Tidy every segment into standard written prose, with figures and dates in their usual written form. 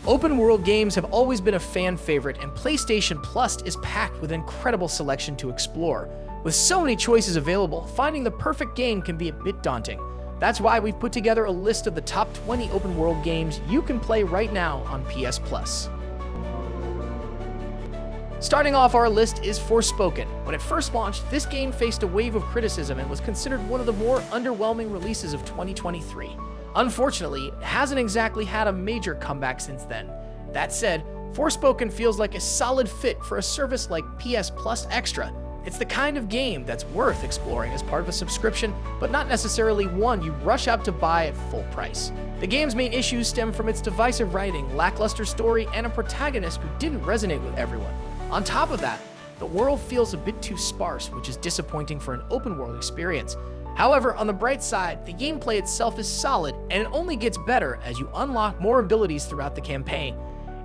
Open world games have always been a fan favorite, and PlayStation Plus is packed with an incredible selection to explore. With so many choices available, finding the perfect game can be a bit daunting. That's why we've put together a list of the top 20 open world games you can play right now on PS Plus. Starting off our list is Forspoken. When it first launched, this game faced a wave of criticism and was considered one of the more underwhelming releases of 2023. Unfortunately, it hasn't exactly had a major comeback since then. That said, Forspoken feels like a solid fit for a service like PS Plus Extra. It's the kind of game that's worth exploring as part of a subscription, but not necessarily one you rush out to buy at full price. The game's main issues stem from its divisive writing, lackluster story, and a protagonist who didn't resonate with everyone. On top of that, the world feels a bit too sparse, which is disappointing for an open world experience. However, on the bright side, the gameplay itself is solid, and it only gets better as you unlock more abilities throughout the campaign.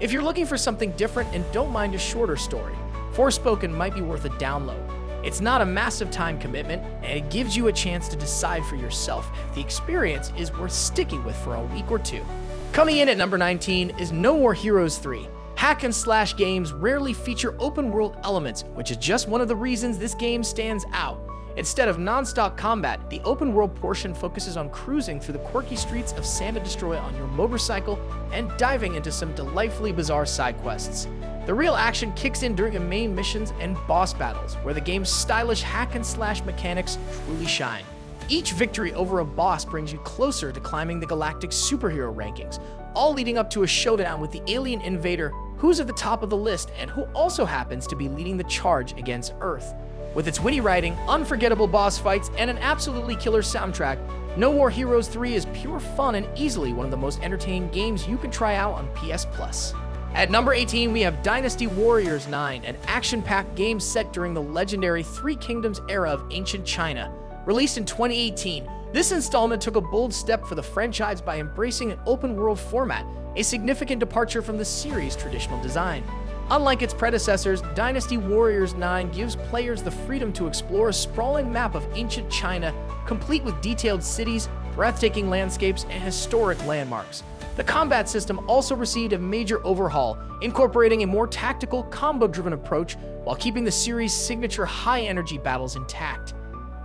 If you're looking for something different and don't mind a shorter story, Forspoken might be worth a download. It's not a massive time commitment, and it gives you a chance to decide for yourself if the experience is worth sticking with for a week or two. Coming in at number 19 is No More Heroes 3. Hack and slash games rarely feature open world elements, which is just one of the reasons this game stands out. Instead of non-stop combat, the open world portion focuses on cruising through the quirky streets of Santa Destroy on your motorcycle and diving into some delightfully bizarre side quests. The real action kicks in during the main missions and boss battles, where the game's stylish hack and slash mechanics truly shine. Each victory over a boss brings you closer to climbing the galactic superhero rankings, all leading up to a showdown with the alien invader who's at the top of the list and who also happens to be leading the charge against Earth. With its witty writing, unforgettable boss fights, and an absolutely killer soundtrack, No More Heroes 3 is pure fun and easily one of the most entertaining games you can try out on PS Plus. At number 18, we have Dynasty Warriors 9, an action-packed game set during the legendary Three Kingdoms era of ancient China. Released in 2018, this installment took a bold step for the franchise by embracing an open-world format, a significant departure from the series' traditional design. Unlike its predecessors, Dynasty Warriors 9 gives players the freedom to explore a sprawling map of ancient China, complete with detailed cities, breathtaking landscapes, and historic landmarks. The combat system also received a major overhaul, incorporating a more tactical, combo-driven approach while keeping the series' signature high-energy battles intact.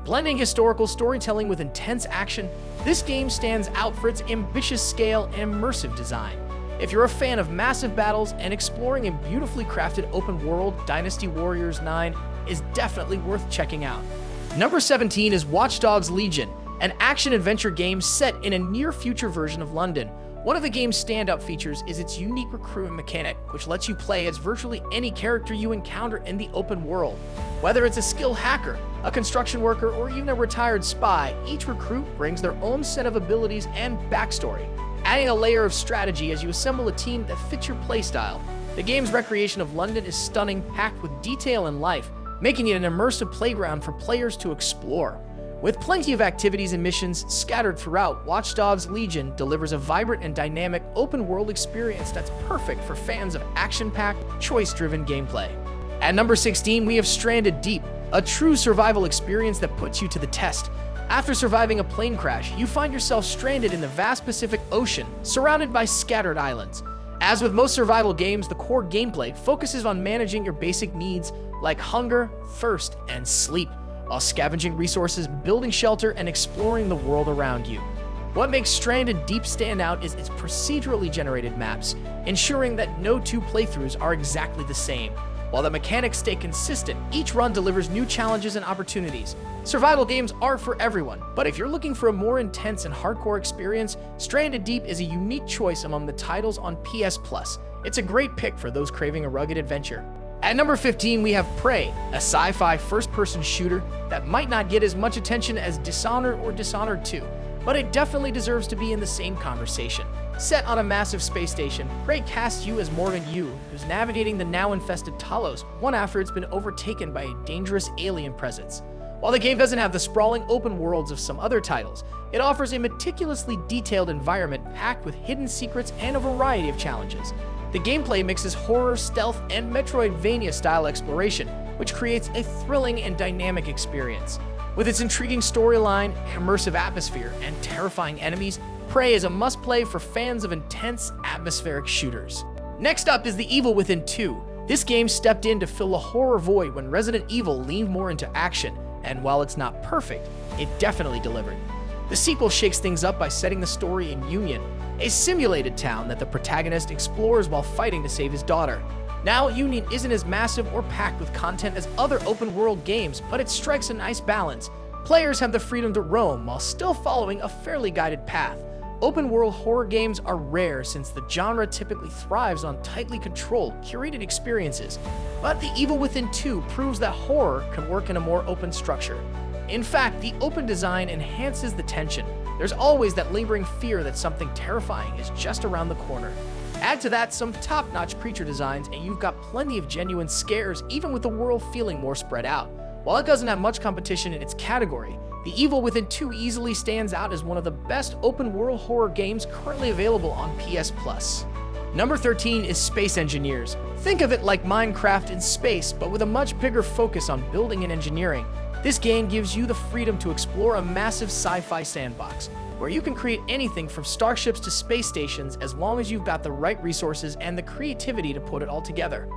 Blending historical storytelling with intense action, this game stands out for its ambitious scale and immersive design. If you're a fan of massive battles and exploring a beautifully crafted open world, Dynasty Warriors 9 is definitely worth checking out. Number 17 is Watch Dogs Legion, an action-adventure game set in a near-future version of London. One of the game's standout features is its unique recruitment mechanic, which lets you play as virtually any character you encounter in the open world. Whether it's a skilled hacker, a construction worker, or even a retired spy, each recruit brings their own set of abilities and backstory, adding a layer of strategy as you assemble a team that fits your playstyle. The game's recreation of London is stunning, packed with detail and life, making it an immersive playground for players to explore. With plenty of activities and missions scattered throughout, Watch Dogs Legion delivers a vibrant and dynamic open-world experience that's perfect for fans of action-packed, choice-driven gameplay. At number 16, we have Stranded Deep, a true survival experience that puts you to the test. After surviving a plane crash, you find yourself stranded in the vast Pacific Ocean, surrounded by scattered islands. As with most survival games, the core gameplay focuses on managing your basic needs like hunger, thirst, and sleep, while scavenging resources, building shelter, and exploring the world around you. What makes Stranded Deep stand out is its procedurally generated maps, ensuring that no two playthroughs are exactly the same. While the mechanics stay consistent, each run delivers new challenges and opportunities. Survival games are for everyone, but if you're looking for a more intense and hardcore experience, Stranded Deep is a unique choice among the titles on PS Plus. It's a great pick for those craving a rugged adventure. At number 15, we have Prey, a sci-fi first-person shooter that might not get as much attention as Dishonored or Dishonored 2, but it definitely deserves to be in the same conversation. Set on a massive space station, Prey casts you as Morgan Yu, who's navigating the now-infested Talos, one after it's been overtaken by a dangerous alien presence. While the game doesn't have the sprawling open worlds of some other titles, it offers a meticulously detailed environment packed with hidden secrets and a variety of challenges. The gameplay mixes horror, stealth, and Metroidvania-style exploration, which creates a thrilling and dynamic experience. With its intriguing storyline, immersive atmosphere, and terrifying enemies, Prey is a must-play for fans of intense, atmospheric shooters. Next up is The Evil Within 2. This game stepped in to fill a horror void when Resident Evil leaned more into action, and while it's not perfect, it definitely delivered. The sequel shakes things up by setting the story in Union, a simulated town that the protagonist explores while fighting to save his daughter. Now, Union isn't as massive or packed with content as other open-world games, but it strikes a nice balance. Players have the freedom to roam while still following a fairly guided path. Open-world horror games are rare since the genre typically thrives on tightly controlled, curated experiences, but The Evil Within 2 proves that horror can work in a more open structure. In fact, the open design enhances the tension. There's always that lingering fear that something terrifying is just around the corner. Add to that some top-notch creature designs and you've got plenty of genuine scares, even with the world feeling more spread out. While it doesn't have much competition in its category, The Evil Within 2 easily stands out as one of the best open-world horror games currently available on PS Plus. Number 13 is Space Engineers. Think of it like Minecraft in space, but with a much bigger focus on building and engineering. This game gives you the freedom to explore a massive sci-fi sandbox, where you can create anything from starships to space stations as long as you've got the right resources and the creativity to put it all together.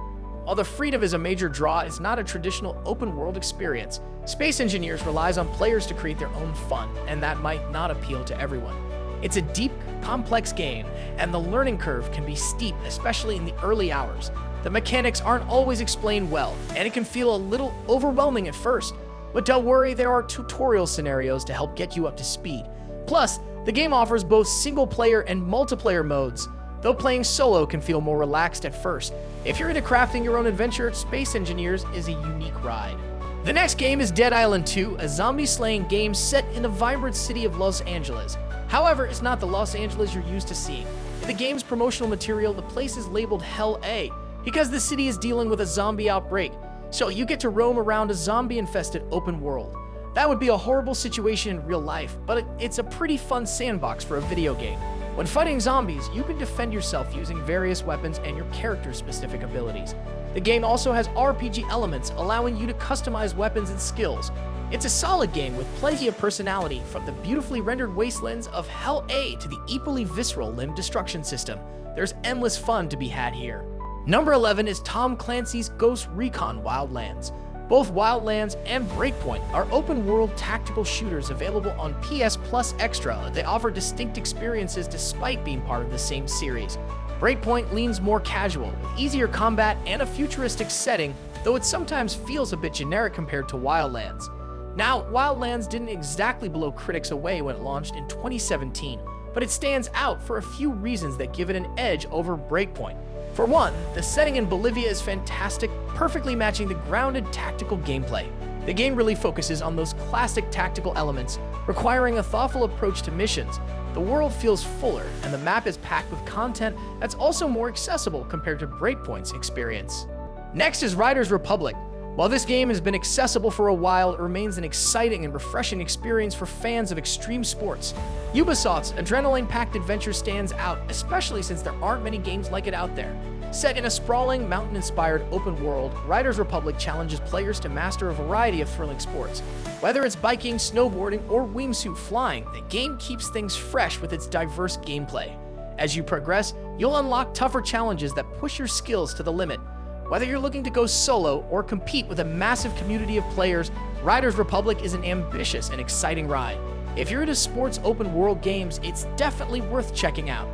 While the freedom is a major draw, it's not a traditional open-world experience. Space Engineers relies on players to create their own fun, and that might not appeal to everyone. It's a deep, complex game, and the learning curve can be steep, especially in the early hours. The mechanics aren't always explained well, and it can feel a little overwhelming at first. But don't worry, there are tutorial scenarios to help get you up to speed. Plus, the game offers both single-player and multiplayer modes, though playing solo can feel more relaxed at first. If you're into crafting your own adventure, Space Engineers is a unique ride. The next game is Dead Island 2, a zombie-slaying game set in the vibrant city of Los Angeles. However, it's not the Los Angeles you're used to seeing. In the game's promotional material, the place is labeled Hell A, because the city is dealing with a zombie outbreak, so you get to roam around a zombie-infested open world. That would be a horrible situation in real life, but it's a pretty fun sandbox for a video game. When fighting zombies, you can defend yourself using various weapons and your character's specific abilities. The game also has RPG elements, allowing you to customize weapons and skills. It's a solid game with plenty of personality, from the beautifully rendered wastelands of Hell A to the equally visceral limb destruction system. There's endless fun to be had here. Number 11 is Tom Clancy's Ghost Recon Wildlands. Both Wildlands and Breakpoint are open-world tactical shooters available on PS Plus Extra. They offer distinct experiences despite being part of the same series. Breakpoint leans more casual, with easier combat and a futuristic setting, though it sometimes feels a bit generic compared to Wildlands. Now, Wildlands didn't exactly blow critics away when it launched in 2017, but it stands out for a few reasons that give it an edge over Breakpoint. For one, the setting in Bolivia is fantastic, perfectly matching the grounded tactical gameplay. The game really focuses on those classic tactical elements, requiring a thoughtful approach to missions. The world feels fuller, and the map is packed with content that's also more accessible compared to Breakpoint's experience. Next is Riders Republic. While this game has been accessible for a while, it remains an exciting and refreshing experience for fans of extreme sports. Ubisoft's adrenaline-packed adventure stands out, especially since there aren't many games like it out there. Set in a sprawling, mountain-inspired open world, Riders Republic challenges players to master a variety of thrilling sports. Whether it's biking, snowboarding, or wingsuit flying, the game keeps things fresh with its diverse gameplay. As you progress, you'll unlock tougher challenges that push your skills to the limit. Whether you're looking to go solo or compete with a massive community of players, Riders Republic is an ambitious and exciting ride. If you're into sports open-world games, it's definitely worth checking out.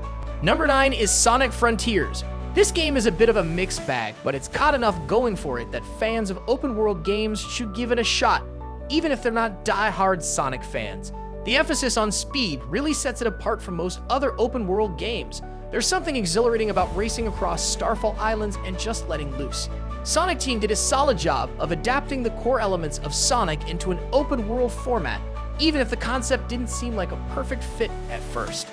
Number 9 is Sonic Frontiers. This game is a bit of a mixed bag, but it's got enough going for it that fans of open-world games should give it a shot, even if they're not die-hard Sonic fans. The emphasis on speed really sets it apart from most other open-world games. There's something exhilarating about racing across Starfall Islands and just letting loose. Sonic Team did a solid job of adapting the core elements of Sonic into an open-world format, even if the concept didn't seem like a perfect fit at first.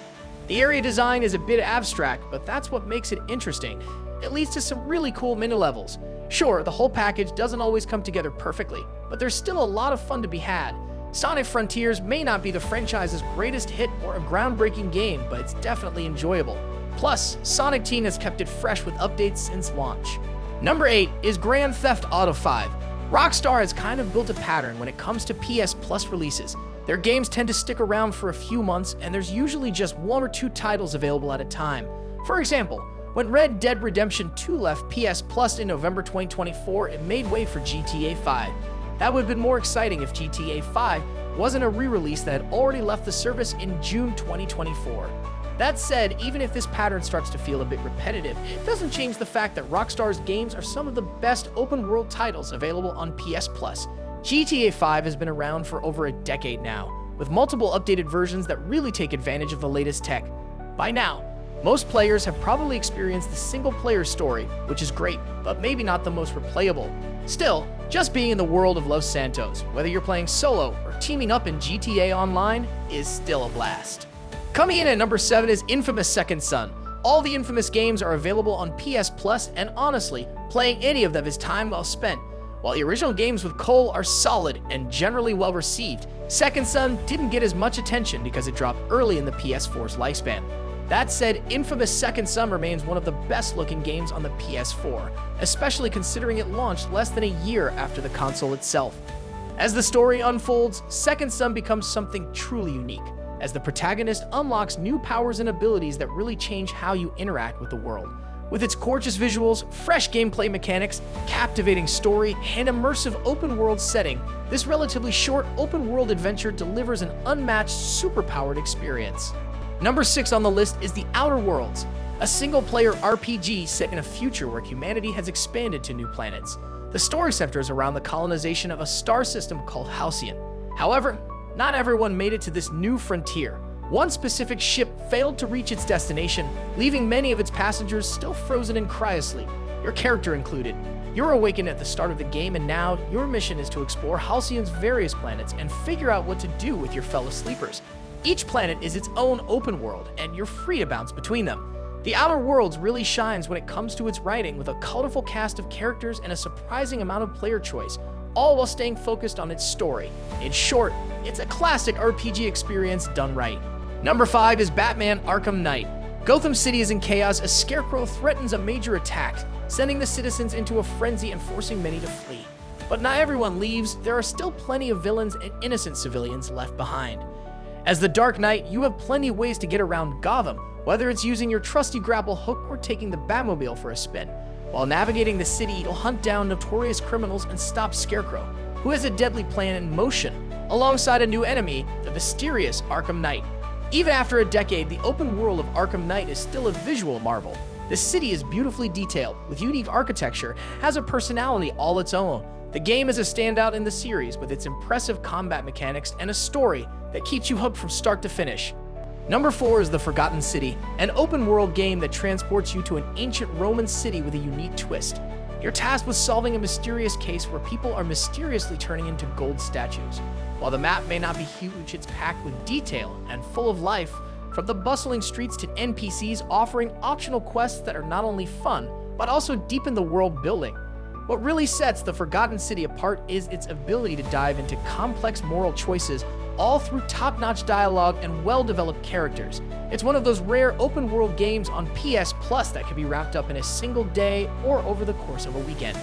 The area design is a bit abstract, but that's what makes it interesting. It leads to some really cool mini-levels. Sure, the whole package doesn't always come together perfectly, but there's still a lot of fun to be had. Sonic Frontiers may not be the franchise's greatest hit or a groundbreaking game, but it's definitely enjoyable. Plus, Sonic Team has kept it fresh with updates since launch. Number 8 is Grand Theft Auto 5. Rockstar has kind of built a pattern when it comes to PS Plus releases. Their games tend to stick around for a few months, and there's usually just 1 or 2 titles available at a time. For example, when Red Dead Redemption 2 left PS Plus in November 2024, it made way for GTA 5. That would have been more exciting if GTA 5 wasn't a re-release that had already left the service in June 2024. That said, even if this pattern starts to feel a bit repetitive, it doesn't change the fact that Rockstar's games are some of the best open-world titles available on PS Plus. GTA 5 has been around for over a decade now, with multiple updated versions that really take advantage of the latest tech. By now, most players have probably experienced the single-player story, which is great, but maybe not the most replayable. Still, just being in the world of Los Santos, whether you're playing solo or teaming up in GTA Online, is still a blast. Coming in at number 7 is Infamous Second Son. All the Infamous games are available on PS Plus, and honestly, playing any of them is time well spent. While the original games with Cole are solid and generally well received, Second Son didn't get as much attention because it dropped early in the PS4's lifespan. That said, Infamous Second Son remains one of the best looking games on the PS4, especially considering it launched less than a year after the console itself. As the story unfolds, Second Son becomes something truly unique, as the protagonist unlocks new powers and abilities that really change how you interact with the world. With its gorgeous visuals, fresh gameplay mechanics, captivating story, and immersive open-world setting, this relatively short open-world adventure delivers an unmatched, super-powered experience. Number 6 on the list is The Outer Worlds, a single-player RPG set in a future where humanity has expanded to new planets. The story centers around the colonization of a star system called Halcyon. However, not everyone made it to this new frontier. One specific ship failed to reach its destination, leaving many of its passengers still frozen in cryosleep, your character included. You're awakened at the start of the game, and now your mission is to explore Halcyon's various planets and figure out what to do with your fellow sleepers. Each planet is its own open world, and you're free to bounce between them. The Outer Worlds really shines when it comes to its writing, with a colorful cast of characters and a surprising amount of player choice, all while staying focused on its story. In short, it's a classic RPG experience done right. Number 5 is Batman Arkham Knight. Gotham City is in chaos as Scarecrow threatens a major attack, sending the citizens into a frenzy and forcing many to flee. But not everyone leaves, there are still plenty of villains and innocent civilians left behind. As the Dark Knight, you have plenty of ways to get around Gotham, whether it's using your trusty grapple hook or taking the Batmobile for a spin. While navigating the city, you'll hunt down notorious criminals and stop Scarecrow, who has a deadly plan in motion, alongside a new enemy, the mysterious Arkham Knight. Even after a decade, the open world of Arkham Knight is still a visual marvel. The city is beautifully detailed, with unique architecture, has a personality all its own. The game is a standout in the series with its impressive combat mechanics and a story that keeps you hooked from start to finish. Number 4 is The Forgotten City, an open-world game that transports you to an ancient Roman city with a unique twist. You're tasked with solving a mysterious case where people are mysteriously turning into gold statues. While the map may not be huge, it's packed with detail and full of life, from the bustling streets to NPCs offering optional quests that are not only fun, but also deepen the world building. What really sets The Forgotten City apart is its ability to dive into complex moral choices, all through top-notch dialogue and well-developed characters. It's one of those rare open-world games on PS Plus that can be wrapped up in a single day or over the course of a weekend.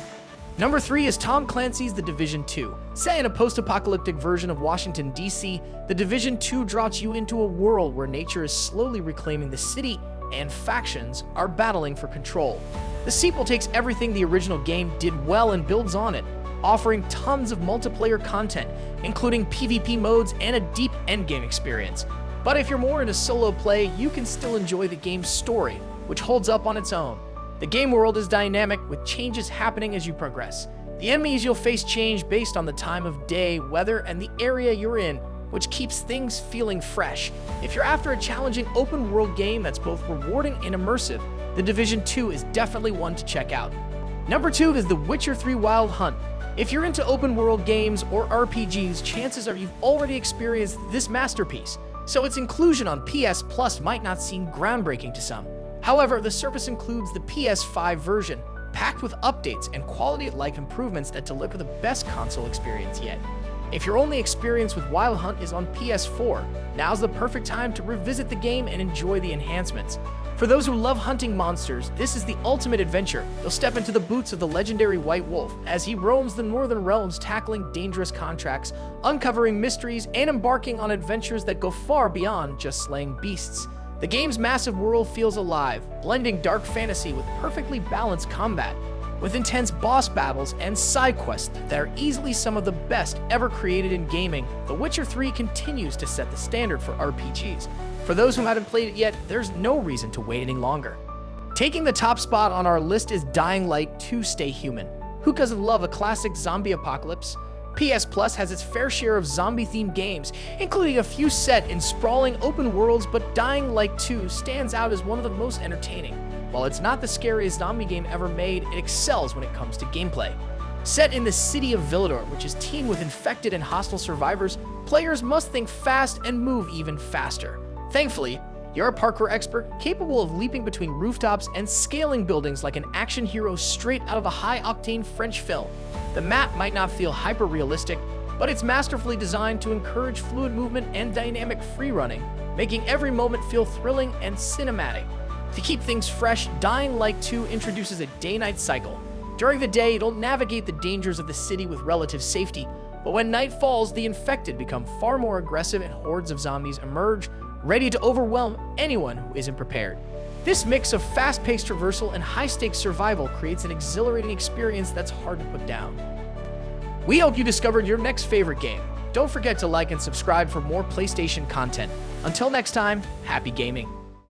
Number 3 is Tom Clancy's The Division 2. Set in a post-apocalyptic version of Washington, D.C., The Division 2 drops you into a world where nature is slowly reclaiming the city and factions are battling for control. The sequel takes everything the original game did well and builds on it, offering tons of multiplayer content, including PvP modes and a deep endgame experience. But if you're more into solo play, you can still enjoy the game's story, which holds up on its own. The game world is dynamic, with changes happening as you progress. The enemies you'll face change based on the time of day, weather, and the area you're in, which keeps things feeling fresh. If you're after a challenging open-world game that's both rewarding and immersive, The Division 2 is definitely one to check out. Number 2 is The Witcher 3 Wild Hunt. If you're into open-world games or RPGs, chances are you've already experienced this masterpiece, so its inclusion on PS Plus might not seem groundbreaking to some. However, the service includes the PS5 version, packed with updates and quality-of-life improvements that deliver the best console experience yet. If your only experience with Wild Hunt is on PS4, now's the perfect time to revisit the game and enjoy the enhancements. For those who love hunting monsters, this is the ultimate adventure. You'll step into the boots of the legendary White Wolf as he roams the northern realms, tackling dangerous contracts, uncovering mysteries, and embarking on adventures that go far beyond just slaying beasts. The game's massive world feels alive, blending dark fantasy with perfectly balanced combat. With intense boss battles and side quests that are easily some of the best ever created in gaming, The Witcher 3 continues to set the standard for RPGs. For those who haven't played it yet, there's no reason to wait any longer. Taking the top spot on our list is Dying Light 2: Stay Human. Who doesn't love a classic zombie apocalypse? PS Plus has its fair share of zombie-themed games, including a few set in sprawling open worlds, but Dying Light 2 stands out as one of the most entertaining. While it's not the scariest zombie game ever made, it excels when it comes to gameplay. Set in the city of Villador, which is teemed with infected and hostile survivors, players must think fast and move even faster. Thankfully, you're a parkour expert capable of leaping between rooftops and scaling buildings like an action hero straight out of a high-octane French film. The map might not feel hyper-realistic, but it's masterfully designed to encourage fluid movement and dynamic free-running, making every moment feel thrilling and cinematic. To keep things fresh, Dying Light 2 introduces a day-night cycle. During the day, you'll navigate the dangers of the city with relative safety, but when night falls, the infected become far more aggressive and hordes of zombies emerge, ready to overwhelm anyone who isn't prepared. This mix of fast-paced traversal and high-stakes survival creates an exhilarating experience that's hard to put down. We hope you discovered your next favorite game. Don't forget to like and subscribe for more PlayStation content. Until next time, happy gaming.